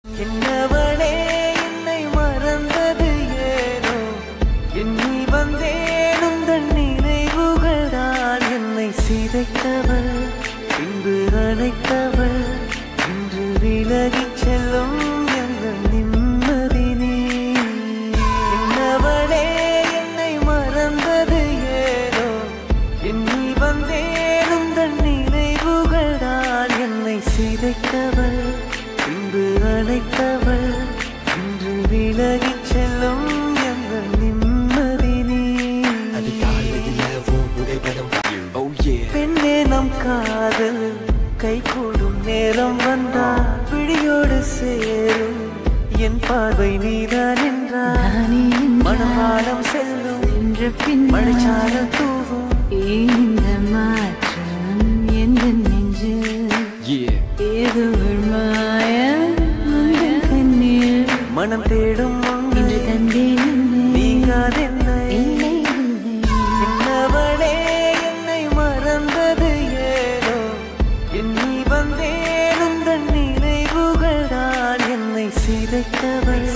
என்னவளே என்னை மறந்தது ஏனோ எண்ணி வந்தேன் உந்தன் நினைவுகள் தான் என்னை சிதைத்தவள் பின்பு அழைத்தவள் இன்று விலகிச் செல்லும் எங்கள் நிம்மதி நீ என்னவளே என்னை மறந்தது ஏனோ எண்ணி வந்தேன் உந்தன் நினைவுகள் தான் என்னை சிதைத்தவள் பின்பு அழைத்தவள் இன்று விலகிச் செல்லும் எங்கள் நிம்மதி நீ பெண்ணே நம் காதல் கைகூடும் நேரம் வந்தால் விழியோடு சேரும் என் பார்வை நீதான் என்றால் மணவாளம் செல்லும் என்று பின் மழைச்சாரல் தூவும் இந்த மாற்றம் எந்த நெஞ்சு ஏதோ மனம் தேடும் இன்று தந்தேன் நீங்காதென்னை என்னவளே என்னை மறந்தது ஏனோ எண்ணி வந்தேன் உந்தன் நினைவுகள் தான் என்னை சிதைத்தவள்